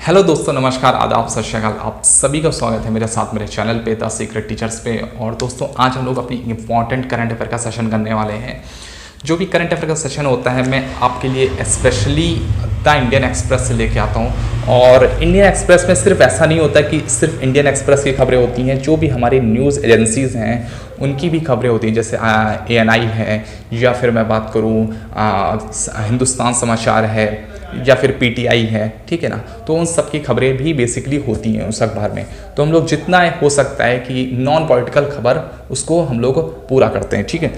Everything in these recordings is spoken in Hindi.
हेलो दोस्तों, नमस्कार, आदाब, सत श्री अकाल। आप सभी का स्वागत है मेरे साथ मेरे चैनल पे द सीक्रेट टीचर्स पे। और दोस्तों, आज हम लोग अपनी इंपॉर्टेंट करंट अफेयर का सेशन करने वाले हैं। जो भी करंट अफेयर का सेशन होता है मैं आपके लिए स्पेशली द इंडियन एक्सप्रेस से लेके आता हूँ। और इंडियन एक्सप्रेस में सिर्फ ऐसा नहीं होता कि सिर्फ इंडियन एक्सप्रेस की खबरें होती हैं, जो भी हमारी न्यूज़ एजेंसीज़ हैं उनकी भी खबरें होती हैं, जैसे ANI है, या फिर मैं बात करूँ हिंदुस्तान समाचार है, या फिर PTI है, ठीक है ना। तो उन सब की खबरें भी बेसिकली होती हैं उस अखबार में। तो हम लोग जितना हो सकता है कि नॉन पॉलिटिकल खबर उसको हम लोग पूरा करते हैं, ठीक है।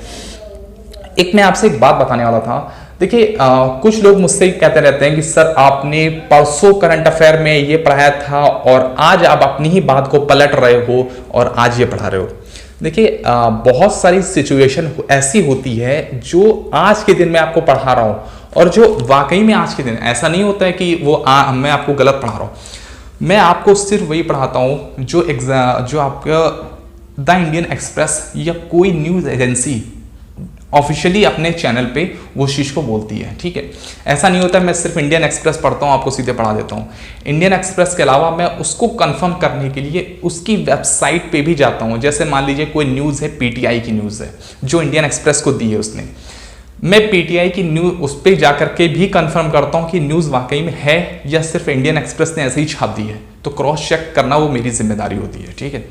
एक मैं आपसे एक बात बताने वाला था। देखिए, कुछ लोग मुझसे कहते रहते हैं कि सर आपने परसों करंट अफेयर में ये पढ़ाया था और आज आप अपनी ही बात को पलट रहे हो और आज ये पढ़ा रहे हो। देखिए, बहुत सारी सिचुएशन ऐसी होती है जो आज के दिन मैं आपको पढ़ा रहा हूँ और जो वाकई में आज के दिन, ऐसा नहीं होता है कि वो मैं आपको गलत पढ़ा रहा हूँ। मैं आपको सिर्फ वही पढ़ाता हूँ जो आपका द इंडियन एक्सप्रेस या कोई न्यूज़ एजेंसी ऑफिशियली अपने चैनल पे वो चीज़ को बोलती है, ठीक है। ऐसा नहीं होता है मैं सिर्फ इंडियन एक्सप्रेस पढ़ता हूँ आपको सीधे पढ़ा देता हूँ। इंडियन एक्सप्रेस के अलावा मैं उसको कंफर्म करने के लिए उसकी वेबसाइट पे भी जाता हूँ। जैसे मान लीजिए कोई न्यूज़ है, PTI की न्यूज़ है जो इंडियन एक्सप्रेस को दी है उसने, मैं PTI की न्यूज़ उस पर जा करके भी कंफर्म करता हूँ कि न्यूज़ वाकई में है या सिर्फ इंडियन एक्सप्रेस ने ऐसे ही छाप दी है। तो क्रॉस चेक करना वो मेरी जिम्मेदारी होती है, ठीक है।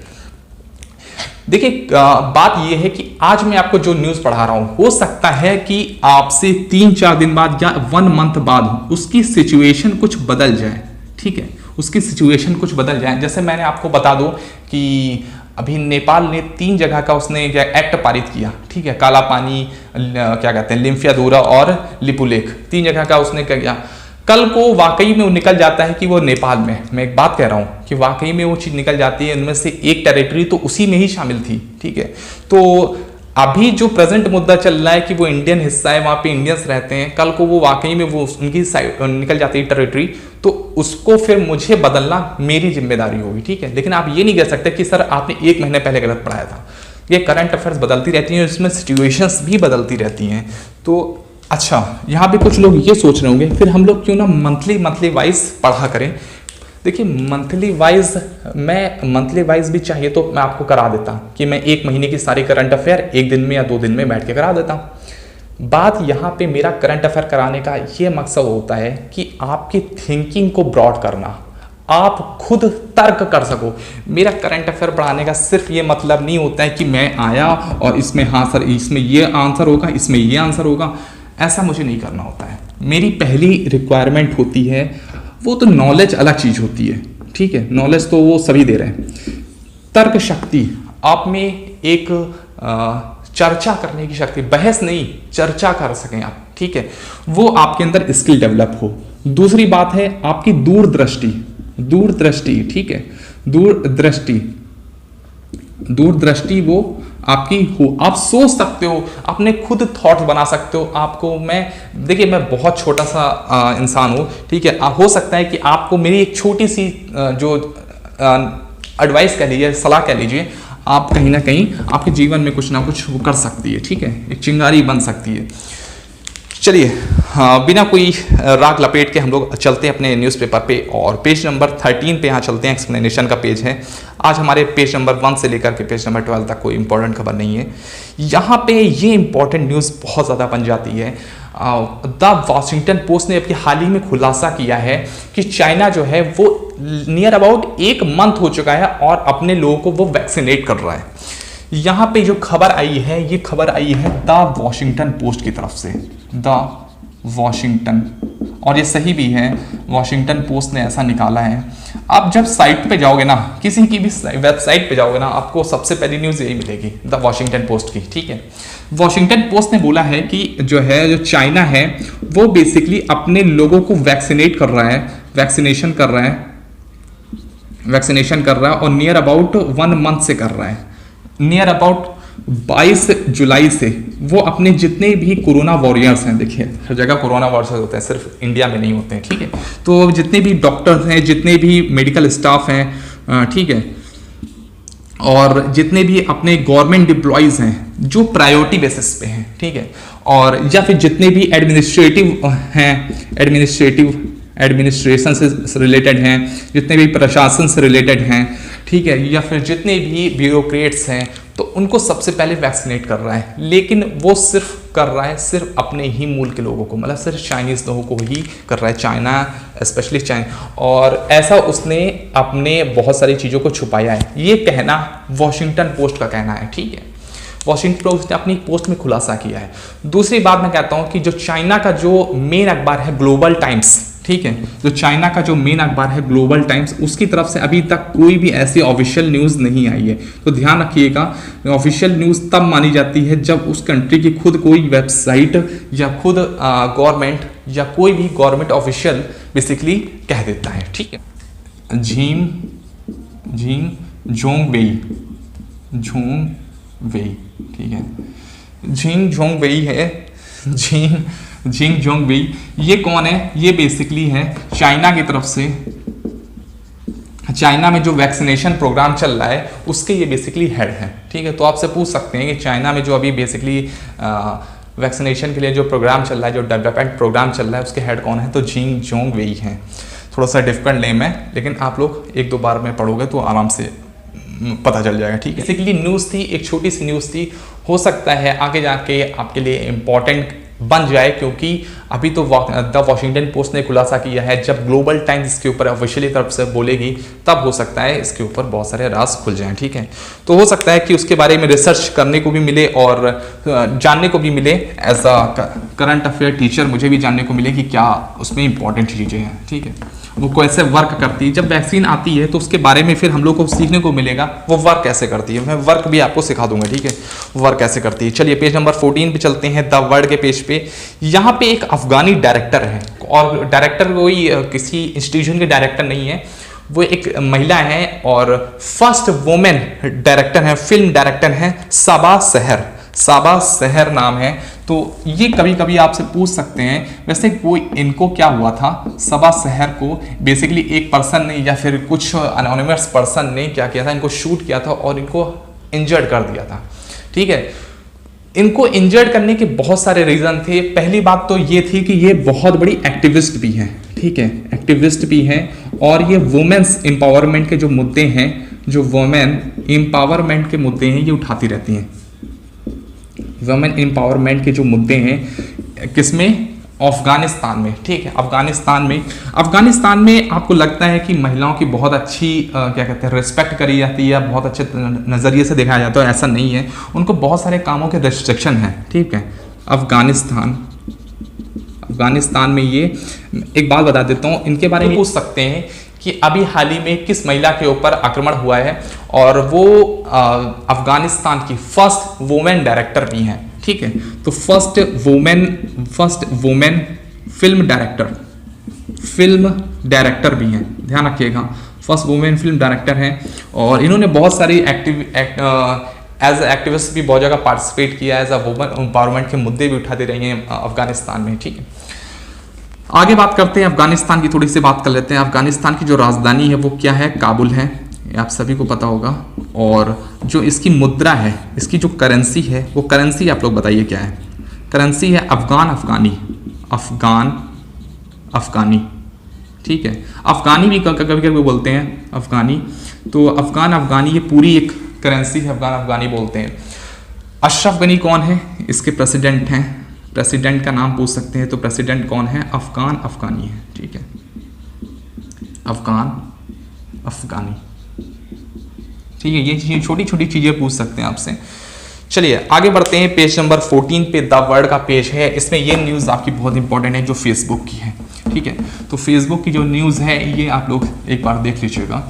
देखिए, बात यह है कि आज मैं आपको जो न्यूज़ पढ़ा रहा हूं, हो सकता है कि आपसे 3-4 दिन बाद या 1 मंथ बाद उसकी सिचुएशन कुछ बदल जाए, ठीक है। उसकी सिचुएशन कुछ बदल जाए। जैसे मैंने आपको बता दूं कि अभी नेपाल ने 3 जगह का उसने एक्ट पारित किया, ठीक है। काला पानी, क्या कहते हैं, लिम्फियादुरा और लिपुलेख, 3 जगह का उसने क्या किया। कल को वाकई में वो निकल जाता है कि वो नेपाल में, मैं एक बात कह रहा हूँ कि वाकई में वो चीज़ निकल जाती है, उनमें से एक टेरिटरी तो उसी में ही शामिल थी, ठीक है। तो अभी जो प्रेजेंट मुद्दा चल रहा है कि वो इंडियन हिस्सा है, वहाँ पे इंडियंस रहते हैं, कल को वो वाकई में वो उनकी साइड निकल जाती है टेरिटरी, तो उसको फिर मुझे बदलना मेरी जिम्मेदारी होगी, ठीक है। लेकिन आप ये नहीं कह सकते कि सर आपने 1 महीने पहले गलत पढ़ाया था। ये करंट अफेयर्स बदलती रहती हैं, इसमें सिचुएशंस भी बदलती रहती हैं। तो अच्छा, यहाँ पे कुछ लोग ये सोच रहे होंगे फिर हम लोग क्यों ना मंथली वाइज पढ़ा करें। देखिए, मंथली वाइज भी चाहिए तो मैं आपको करा देता कि मैं 1 महीने की सारी करंट अफेयर 1 दिन में या 2 दिन में बैठ के करा देता। बात यहाँ पे मेरा करंट अफेयर कराने का ये मकसद होता है कि आपकी थिंकिंग को ब्रॉड करना, आप खुद तर्क कर सको। मेरा करंट अफेयर पढ़ाने का सिर्फ ये मतलब नहीं होता है कि मैं आया और इसमें हाँ सर इसमें ये आंसर होगा, इसमें ये आंसर होगा, ऐसा मुझे नहीं करना होता है। मेरी पहली रिक्वायरमेंट होती है, वो तो नॉलेज अलग चीज होती है, ठीक है। नॉलेज तो वो सभी दे रहे हैं। तर्क शक्ति, आप में एक चर्चा करने की शक्ति, बहस नहीं चर्चा कर सकें आप, ठीक है, वो आपके अंदर स्किल डेवलप हो। दूसरी बात है आपकी दूरदृष्टि, ठीक है। दूरदृष्टि वो आपकी हो, आप सोच सकते हो, अपने खुद थॉट्स बना सकते हो। आपको देखिए मैं बहुत छोटा सा इंसान हूँ, ठीक है। हो सकता है कि आपको मेरी एक छोटी सी जो एडवाइस कह लीजिए, सलाह कह लीजिए, आप कहीं ना कहीं आपके जीवन में कुछ ना कुछ वो कर सकती है, ठीक है, एक चिंगारी बन सकती है। चलिए, बिना कोई राग लपेट के हम लोग चलते हैं अपने न्यूज़पेपर पे और पेज नंबर 13 पे यहाँ चलते हैं। एक्सप्लेनेशन का पेज है। आज हमारे पेज नंबर 1 से लेकर के पेज नंबर 12 तक कोई इंपॉर्टेंट खबर नहीं है। यहाँ पे ये इंपॉर्टेंट न्यूज़ बहुत ज़्यादा बन जाती है। द वॉशिंगटन पोस्ट ने अभी हाल ही में खुलासा किया है कि चाइना जो है वो नियर अबाउट 1 मंथ हो चुका है और अपने लोगों को वो वैक्सीनेट कर रहा है। यहाँ पे जो खबर आई है, ये खबर आई है द वॉशिंगटन पोस्ट की तरफ से, द वॉशिंगटन, और ये सही भी है, वॉशिंगटन पोस्ट ने ऐसा निकाला है। आप जब साइट पे जाओगे ना, किसी की भी वेबसाइट पे जाओगे ना, आपको सबसे पहली न्यूज़ यही मिलेगी, द वॉशिंगटन पोस्ट की, ठीक है। वॉशिंगटन पोस्ट ने बोला है कि जो चाइना है वो बेसिकली अपने लोगों को वैक्सीनेट कर रहा है, वैक्सीनेशन कर रहा है और नियर अबाउट 1 मंथ से कर रहा है। नियर अबाउट 22 जुलाई से वो अपने जितने भी कोरोना वॉरियर्स हैं, देखिए हर जगह कोरोना वॉरियर्स होते हैं, सिर्फ इंडिया में नहीं होते हैं, ठीक है। तो जितने भी डॉक्टर्स हैं, जितने भी मेडिकल स्टाफ हैं, ठीक है, और जितने भी अपने गवर्नमेंट डिप्लॉयज हैं जो प्रायोरिटी बेसिस पे हैं, ठीक है, और या फिर जितने भी एडमिनिस्ट्रेटिव हैं, एडमिनिस्ट्रेशन से रिलेटेड हैं, जितने भी प्रशासन से रिलेटेड हैं, ठीक है, या फिर जितने भी ब्यूरोक्रेट्स हैं, तो उनको सबसे पहले वैक्सीनेट कर रहा है। लेकिन वो सिर्फ कर रहा है सिर्फ अपने ही मूल के लोगों को, मतलब सिर्फ चाइनीज़ लोगों को ही कर रहा है, चाइना, स्पेशली चाइना। और ऐसा उसने अपने बहुत सारी चीज़ों को छुपाया है, ये कहना वॉशिंगटन पोस्ट का कहना है, ठीक है। वॉशिंगटन पोस्ट ने अपनी पोस्ट में खुलासा किया है। दूसरी बात मैं कहता हूं कि जो चाइना का जो मेन अखबार है ग्लोबल टाइम्स, ठीक है, जो चाइना का जो मेन अखबार है ग्लोबल टाइम्स, उसकी तरफ से अभी तक कोई भी ऐसी ऑफिशियल न्यूज़ नहीं आई है। तो ध्यान रखिएगा, ऑफिशियल न्यूज़ तब मानी जाती है जब उस कंट्री की खुद कोई वेबसाइट या खुद गवर्नमेंट या कोई भी गवर्नमेंट ऑफिशियल बेसिकली कह देता है, ठीक है। झींग जोंग वेई, ठीक है, झिंग जोंग वेई है, झिंग जोंग वेई, ये कौन है? ये बेसिकली है चाइना की तरफ से, चाइना में जो वैक्सीनेशन प्रोग्राम चल रहा है उसके ये बेसिकली हेड है, ठीक है। तो आपसे पूछ सकते हैं कि चाइना में जो अभी बेसिकली वैक्सीनेशन के लिए जो प्रोग्राम चल रहा है, जो डेवलपमेंट प्रोग्राम चल रहा है, उसके हेड कौन है? तो झिंग जोंग वेई है। थोड़ा सा डिफिकल्ट नेम है, लेकिन आप लोग एक दो बार में पढ़ोगे तो आराम से पता चल जाएगा, ठीक है। बेसिकली न्यूज़ थी, एक छोटी सी न्यूज़ थी, हो सकता है आगे जाके आपके लिए इम्पॉर्टेंट बन जाए, क्योंकि अभी तो द वॉशिंगटन पोस्ट ने खुलासा किया है। जब ग्लोबल टाइम्स इसके ऊपर ऑफिशियली तरफ से बोलेगी तब हो सकता है इसके ऊपर बहुत सारे राज खुल जाएं, ठीक है। तो हो सकता है कि उसके बारे में रिसर्च करने को भी मिले और जानने को भी मिले, as a current affair teacher मुझे भी जानने को मिले कि क्या उसमें इंपॉर्टेंट चीज़ें हैं, ठीक है, वो कैसे वर्क करती है। जब वैक्सीन आती है तो उसके बारे में फिर हम लोग को सीखने को मिलेगा वो वर्क कैसे करती है। मैं वर्क भी आपको सिखा दूंगा, ठीक है, वर्क कैसे करती है। चलिए पेज नंबर 14 पे चलते हैं, द वर्ल्ड के पेज पे। यहाँ पे एक अफगानी डायरेक्टर है, और डायरेक्टर कोई किसी इंस्टीट्यूशन के डायरेक्टर नहीं है, वो एक महिला है और फर्स्ट वुमेन डायरेक्टर है, फिल्म डायरेक्टर है, सबा सहर नाम है। तो ये कभी कभी आपसे पूछ सकते हैं वैसे कोई इनको क्या हुआ था, सबा सहर को बेसिकली एक पर्सन ने या फिर कुछ अनोनिमस पर्सन ने क्या किया था, इनको शूट किया था और इनको इंजर्ड कर दिया था, ठीक है। इनको इंजर्ड करने के बहुत सारे रीजन थे। पहली बात तो ये थी कि ये बहुत बड़ी एक्टिविस्ट भी हैं, ठीक है, एक्टिविस्ट भी हैं, और ये वुमेन्स एम्पावरमेंट के जो मुद्दे हैं, जो वुमेन एम्पावरमेंट के मुद्दे हैं, ये उठाती रहती हैं। वुमेन एम्पावरमेंट के जो मुद्दे हैं किसमें? अफगानिस्तान में, ठीक है। अफगानिस्तान में आपको लगता है कि महिलाओं की बहुत अच्छी क्या कहते हैं रिस्पेक्ट करी जाती है, बहुत अच्छे नज़रिए से देखा जाता है, ऐसा नहीं है। उनको बहुत सारे कामों के रिस्ट्रिक्शन है, ठीक है। अफगानिस्तान में ये एक बात बता देता हूँ, इनके बारे में पूछ सकते हैं कि अभी हाल ही में किस महिला के ऊपर आक्रमण हुआ है, और वो अफगानिस्तान की फर्स्ट वुमेन डायरेक्टर भी हैं, ठीक है। तो फर्स्ट वुमेन फिल्म डायरेक्टर भी हैं, ध्यान रखिएगा, फर्स्ट वुमेन फिल्म डायरेक्टर हैं। और इन्होंने बहुत सारी एज एक्टिविस्ट भी बहुत जगह पार्टिसिपेट किया, एज अ वुमेन एम्पावरमेंट के मुद्दे भी उठाते रही हैं अफगानिस्तान में, ठीक है। आगे बात करते हैं अफगानिस्तान की, थोड़ी सी बात कर लेते हैं। अफगानिस्तान की जो राजधानी है वो क्या है? काबुल है, आप सभी को पता होगा। और जो इसकी मुद्रा है, इसकी जो करेंसी है, वो करेंसी आप लोग बताइए क्या है? करेंसी है अफगानी, ठीक है। अफगानी भी कभी कभी बोलते हैं अफगानी, तो अफगानी ये पूरी एक करेंसी है, अफगानी बोलते हैं। अशरफ गनी कौन है? इसके प्रेसिडेंट हैं, प्रेसिडेंट का नाम पूछ सकते हैं, तो प्रेसिडेंट कौन है? अफगानी है, ठीक है, अफगानी, ठीक है। ये छोटी छोटी चीज़ें पूछ सकते हैं आपसे। चलिए आगे बढ़ते हैं, पेज नंबर 14 पे द वर्ल्ड का पेज है। इसमें ये न्यूज़ आपकी बहुत इंपॉर्टेंट है जो फेसबुक की है, ठीक है। तो फेसबुक की जो न्यूज़ है ये आप लोग एक बार देख लीजिएगा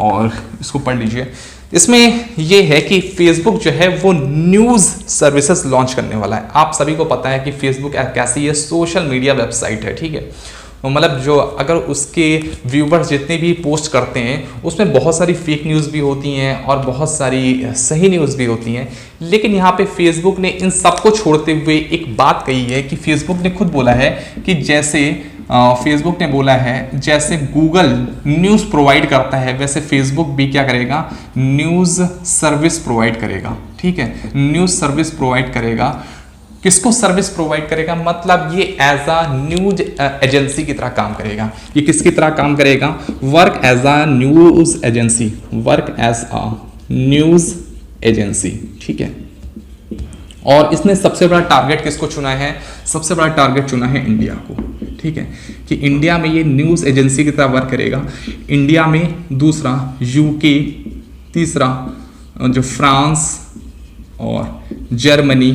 और इसको पढ़ लीजिए। इसमें ये है कि फेसबुक जो है वो न्यूज़ सर्विसेज लॉन्च करने वाला है। आप सभी को पता है कि फेसबुक कैसी है, सोशल मीडिया वेबसाइट है, ठीक है। मतलब जो अगर उसके व्यूवर्स जितने भी पोस्ट करते हैं उसमें बहुत सारी फेक न्यूज़ भी होती हैं और बहुत सारी सही न्यूज़ भी होती हैं, लेकिन यहाँ पे फेसबुक ने इन सबको छोड़ते हुए एक बात कही है कि फेसबुक ने खुद बोला है कि जैसे फेसबुक ने बोला है जैसे गूगल न्यूज़ प्रोवाइड करता है वैसे फेसबुक भी क्या करेगा? न्यूज़ सर्विस प्रोवाइड करेगा, ठीक है, न्यूज़ सर्विस प्रोवाइड करेगा किसको सर्विस प्रोवाइड करेगा, मतलब ये एज अ न्यूज एजेंसी की तरह काम करेगा। ये किसकी तरह काम करेगा, work as a news agency, work as a news agency, ठीक है। और इसने सबसे बड़ा टारगेट किसको चुना है, सबसे बड़ा टारगेट चुना है इंडिया को, ठीक है, कि इंडिया में ये न्यूज़ एजेंसी की तरह वर्क करेगा। इंडिया में, दूसरा यूके, तीसरा जो फ्रांस और जर्मनी,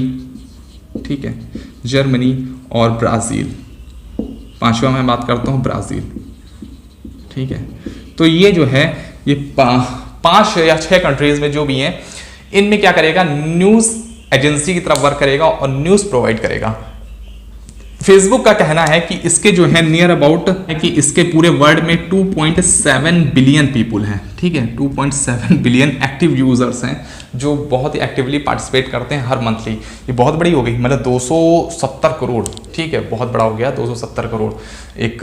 ठीक है, जर्मनी और ब्राज़ील, पांचवा मैं बात करता हूँ ब्राज़ील, ठीक है। तो ये जो है ये 5 या 6 कंट्रीज में जो भी हैं, इनमें क्या करेगा, न्यूज़ एजेंसी की तरफ वर्क करेगा और न्यूज़ प्रोवाइड करेगा। फेसबुक का कहना है कि इसके जो है नियर अबाउट है कि इसके पूरे वर्ल्ड में 2.7 बिलियन पीपुल हैं, ठीक है, 2.7 बिलियन एक्टिव यूजर्स हैं जो बहुत ही एक्टिवली पार्टिसिपेट करते हैं हर मंथली। ये बहुत बड़ी हो गई, मतलब 270 करोड़, ठीक है, बहुत बड़ा हो गया 270 करोड़, एक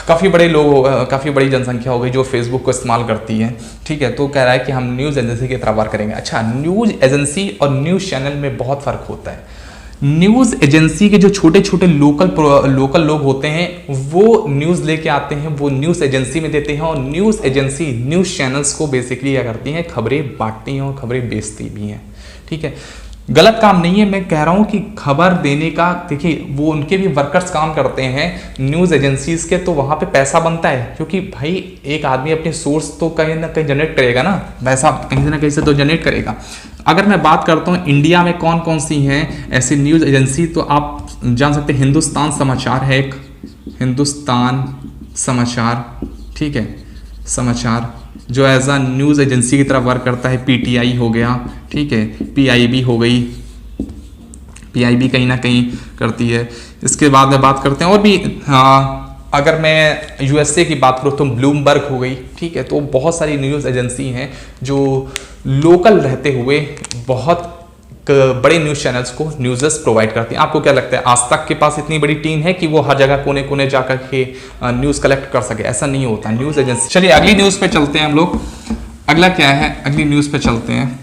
काफ़ी बड़े लोग, काफ़ी बड़ी जनसंख्या हो गई जो फेसबुक को इस्तेमाल करती है, ठीक है। तो कह रहा है कि हम न्यूज़ एजेंसी की तरह वर्क करेंगे। अच्छा, न्यूज़ एजेंसी और न्यूज़ चैनल में बहुत फ़र्क होता है। न्यूज़ एजेंसी के जो छोटे छोटे लोकल लोग होते हैं वो न्यूज़ लेके आते हैं, वो न्यूज़ एजेंसी में देते हैं, और न्यूज़ एजेंसी न्यूज़ चैनल्स को बेसिकली क्या करती हैं, खबरें बांटती हैं और खबरें बेचती भी हैं, ठीक है। गलत काम नहीं है, मैं कह रहा हूँ कि खबर देने का, देखिए वो उनके भी वर्कर्स काम करते हैं न्यूज़ एजेंसीज के, तो वहाँ पे पैसा बनता है, क्योंकि भाई एक आदमी अपने सोर्स तो कहीं ना कहीं जनरेट करेगा ना, पैसा कहीं ना कहीं से तो जनरेट करेगा। अगर मैं बात करता हूँ इंडिया में कौन कौन सी हैं ऐसी न्यूज़ एजेंसी, तो आप जान सकते हैं हिंदुस्तान समाचार है एक, हिंदुस्तान समाचार, ठीक है, समाचार जो एज अ न्यूज़ एजेंसी की तरह वर्क करता है। पीटीआई हो गया, ठीक है, पीआईबी हो गई, पीआईबी कहीं ना कहीं करती है। इसके बाद में बात करते हैं और भी, अगर मैं यूएसए की बात करूँ तो ब्लूमबर्ग हो गई, ठीक है। तो बहुत सारी न्यूज़ एजेंसी हैं जो लोकल रहते हुए बहुत बड़े न्यूज़ चैनल्स को न्यूज़ेस प्रोवाइड करती हैं। आपको क्या लगता है, आज तक के पास इतनी बड़ी टीम है कि वो हर जगह कोने कोने जाकर के न्यूज़ कलेक्ट कर सके? ऐसा नहीं होता न्यूज़ एजेंसी। चलिए अगली न्यूज़ पे चलते हैं हम लोग। अगला क्या है, अगली न्यूज़ पे चलते हैं।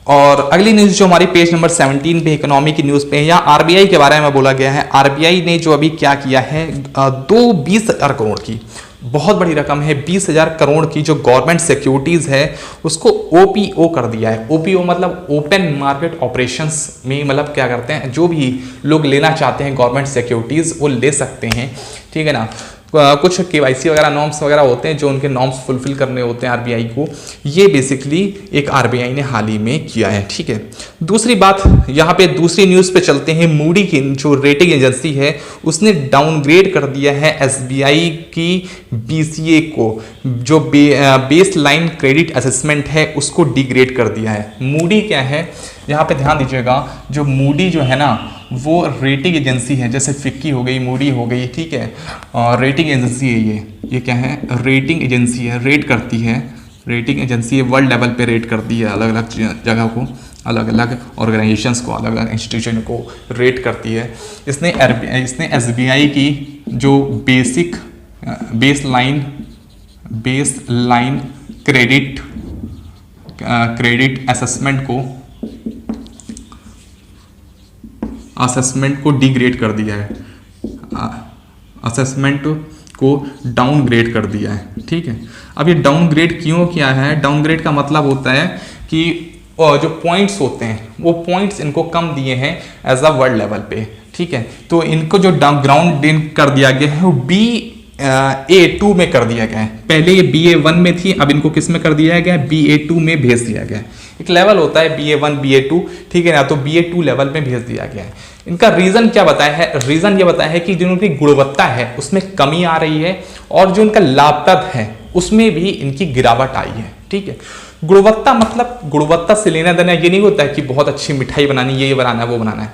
और अगली न्यूज़ जो हमारी पेज नंबर 17 पे इकोनॉमी की न्यूज़ पे है, यहाँ आरबीआई के बारे में बोला गया है। आरबीआई ने जो अभी क्या किया है, 20,000 करोड़ की बहुत बड़ी रकम है, 20,000 करोड़ की जो गवर्नमेंट सिक्योरिटीज़ है उसको ओपीओ कर दिया है। ओपीओ मतलब ओपन मार्केट ऑपरेशंस में, मतलब क्या करते हैं, जो भी लोग लेना चाहते हैं गवर्नमेंट सिक्योरिटीज़ वो ले सकते हैं, ठीक है ना। कुछ केवाईसी वगैरह नॉर्म्स वगैरह होते हैं जो उनके नॉर्म्स फुलफिल करने होते हैं आरबीआई को, ये बेसिकली एक आरबीआई ने हाल ही में किया है, ठीक है। दूसरी बात, यहाँ पे दूसरी न्यूज़ पे चलते हैं। मूडी की जो रेटिंग एजेंसी है उसने डाउनग्रेड कर दिया है एसबीआई की बीसीए को, जो बेस लाइन क्रेडिट असेसमेंट है उसको डिग्रेड कर दिया है। मूडी क्या है, यहाँ पे ध्यान दीजिएगा, जो मूडी जो है ना वो रेटिंग एजेंसी है, जैसे फिक्की हो गई, मूडी हो गई, ठीक है, और रेटिंग एजेंसी है ये क्या है, रेटिंग एजेंसी है, रेट करती है, रेटिंग एजेंसी है, वर्ल्ड लेवल पे रेट करती है, अलग अलग जगह को, अलग अलग ऑर्गेनाइजेशंस को, अलग अलग इंस्टीट्यूशन को रेट करती है। इसने एसबीआई की जो बेस लाइन क्रेडिट असेसमेंट को डिग्रेड कर दिया है, असेसमेंट को डाउनग्रेड कर दिया है, ठीक है। अब ये डाउनग्रेड क्यों किया है, डाउनग्रेड का मतलब होता है कि जो पॉइंट्स होते हैं वो पॉइंट्स इनको कम दिए हैं एज अ वर्ल्ड लेवल पे, ठीक है। तो इनको जो ग्राउंड कर दिया गया है वो BA2 में कर दिया गया है। पहले ये BA1 में थी, अब इनको किस में कर दिया गया है, BA2 में भेज दिया गया है। एक लेवल होता है BA1 BA2, ठीक है ना, तो BA2 लेवल में भेज दिया गया है। इनका रीजन क्या बताया है, रीजन ये बताया है कि जो उनकी गुणवत्ता है उसमें कमी आ रही है, और जो उनका लाभप्रद है उसमें भी इनकी गिरावट आई है, ठीक है। गुणवत्ता मतलब गुणवत्ता से लेना देना ये नहीं होता है कि बहुत अच्छी मिठाई बनानी, ये बनाना है वो बनाना है।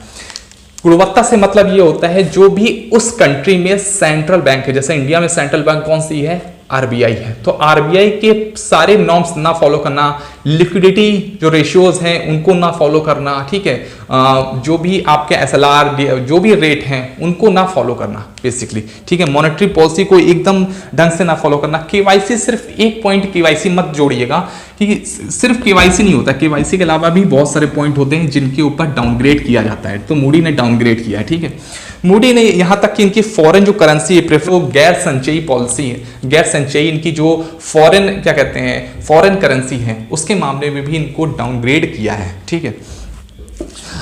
गुणवत्ता से मतलब ये होता है जो भी उस कंट्री में सेंट्रल बैंक है, जैसे इंडिया में सेंट्रल बैंक कौन सी है, आरबीआई है, तो आरबीआई के सारे नॉर्म्स ना फॉलो करना, लिक्विडिटी जो रेशियोज हैं उनको ना फॉलो करना, ठीक है, जो भी आपके SLR जो भी रेट हैं उनको ना फॉलो करना बेसिकली, ठीक है। मॉनेटरी पॉलिसी को एकदम ढंग से ना फॉलो करना। KYC सिर्फ एक पॉइंट KYC मत जोड़िएगा, क्योंकि सिर्फ KYC नहीं होता, KYC के अलावा भी बहुत सारे पॉइंट होते हैं जिनके ऊपर डाउनग्रेड किया जाता है। तो मूडी ने डाउनग्रेड किया है, ठीक है। मूडी ने यहाँ तक कि इनकी फॉरेन जो करेंसी है प्रेफर, वो गैर संचयी पॉलिसी है, गैर संचयी इनकी जो फॉरेन क्या कहते हैं फॉरेन करेंसी है उसके मामले में भी इनको डाउनग्रेड किया है, ठीक है।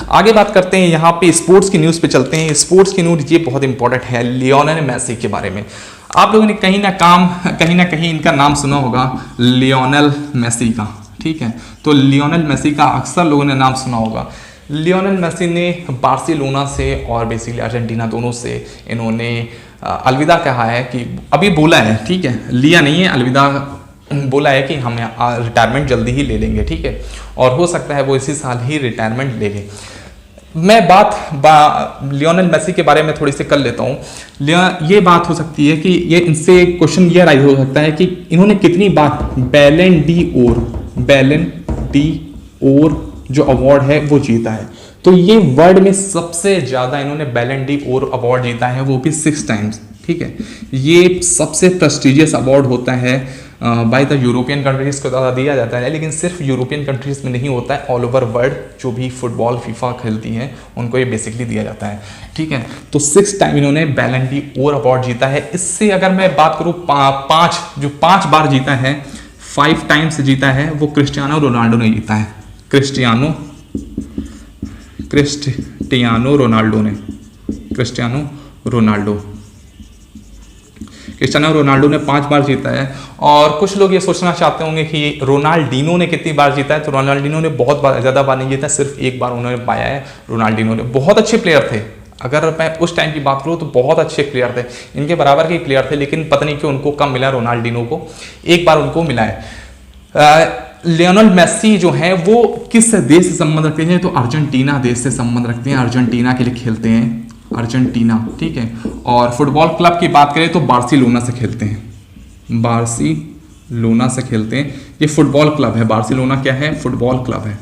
आगे बात करते हैं, यहाँ पे स्पोर्ट्स की न्यूज़ पे चलते हैं। स्पोर्ट्स की न्यूज़ ये बहुत इंपॉर्टेंट है लियोनेल मेसी के बारे में। आप लोगों ने कहीं ना कहीं इनका नाम सुना होगा, लियोनेल मेसी का, ठीक है। तो लियोनेल मेसी का अक्सर लोगों ने नाम सुना होगा। लियोनेल मेसी ने बार्सिलोना से और बेसिकली अर्जेंटीना दोनों से इन्होंने अलविदा कहा है, कि अभी बोला है, ठीक है, लिया नहीं है, अलविदा बोला है कि हम रिटायरमेंट जल्दी ही ले लेंगे, ठीक है। और हो सकता है वो इसी साल ही रिटायरमेंट ले लें। मैं बात लियोनेल मेसी के बारे में थोड़ी सी कर लेता हूँ। ये बात हो सकती है कि ये इनसे क्वेश्चन ये राइज हो सकता है कि इन्होंने कितनी बार बैलन डी ओर जो अवार्ड है वो जीता है। तो ये वर्ल्ड में सबसे ज़्यादा इन्होंने बैलन डी ओर अवार्ड जीता है, वो भी 6 टाइम्स, ठीक है। ये सबसे प्रेस्टिजियस अवार्ड होता है बाय द यूरोपियन कंट्रीज को ज़्यादा दिया जाता है, लेकिन सिर्फ यूरोपियन कंट्रीज में नहीं होता है, ऑल ओवर वर्ल्ड जो भी फुटबॉल फीफा खेलती है उनको ये बेसिकली दिया जाता है, ठीक है। तो 6 टाइम इन्होंने बैलन डी ओर अवार्ड जीता है। इससे अगर मैं बात करूँ 5 बार जीता है, 5 टाइम्स जीता है, वो क्रिस्टियानो रोनाल्डो ने जीता है। क्रिस्टियानो रोनाल्डो ने 5 बार जीता है। और कुछ लोग ये सोचना चाहते होंगे कि रोनाल्डिनो ने कितनी बार जीता है। तो रोनाल्डिनो ने बहुत बार, ज़्यादा बार नहीं जीता, सिर्फ 1 बार उन्होंने पाया है। रोनाल्डिनो ने बहुत अच्छे प्लेयर थे, अगर मैं उस टाइम की बात करूँ तो बहुत अच्छे प्लेयर थे, इनके बराबर के प्लेयर थे, लेकिन पता नहीं क्यों उनको कम मिला, रोनाल्डिनो को 1 बार उनको मिला है। लियोनेल मेसी जो है वो किस देश से संबंध रखते हैं, तो अर्जेंटीना देश से संबंध रखते हैं, अर्जेंटीना के लिए खेलते हैं, अर्जेंटीना, ठीक है। और फुटबॉल क्लब की बात करें तो बार्सिलोना से खेलते हैं, बार्सिलोना से खेलते हैं। ये फुटबॉल क्लब है, बार्सिलोना क्या है, फुटबॉल क्लब है,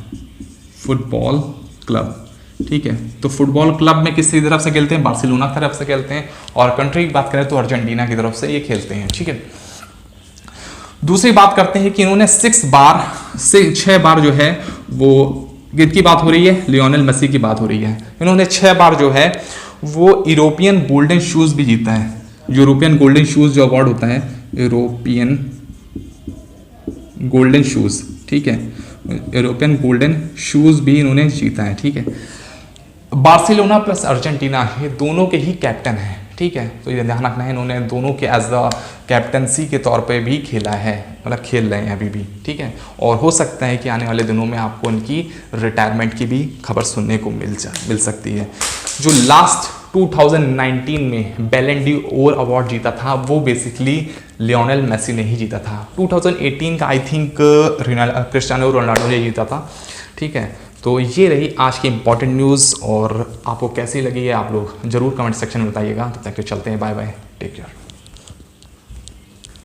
फुटबॉल क्लब, ठीक है। तो फुटबॉल क्लब में किसी तरफ से खेलते हैं, बार्सिलोना की तरफ से खेलते हैं। और कंट्री की बात करें तो अर्जेंटीना की तरफ से ये खेलते हैं, ठीक है। दूसरी बात करते हैं कि इन्होंने 6 बार जो है वो, किसकी बात हो रही है, लियोनेल मेसी की बात हो रही है। इन्होंने 6 बार जो है वो यूरोपियन गोल्डन शूज भी जीता है। यूरोपियन गोल्डन शूज जो अवार्ड होता है, यूरोपियन गोल्डन शूज, ठीक है, यूरोपियन गोल्डन शूज भी इन्होंने जीता है, ठीक है। बार्सिलोना प्लस अर्जेंटीना ये दोनों के ही कैप्टन हैं, ठीक है। तो ये ध्यान रखना है, इन्होंने दोनों के एज द कैप्टनसी के तौर पे भी खेला है, मतलब खेल रहे हैं अभी भी, ठीक है। और हो सकता है कि आने वाले दिनों में आपको इनकी रिटायरमेंट की भी खबर सुनने को मिल सकती है। जो लास्ट 2019 में बैलन डी ओर अवार्ड जीता था वो बेसिकली लियोनेल मेसी ने ही जीता था। 2018 का आई थिंक क्रिस्टियानो रोनाल्डो ने जीता था, ठीक है। तो ये रही आज की इंपॉर्टेंट न्यूज़, और आपको कैसी लगी है आप लोग ज़रूर कमेंट सेक्शन में बताइएगा। तब तक के चलते हैं, बाय बाय, टेक केयर।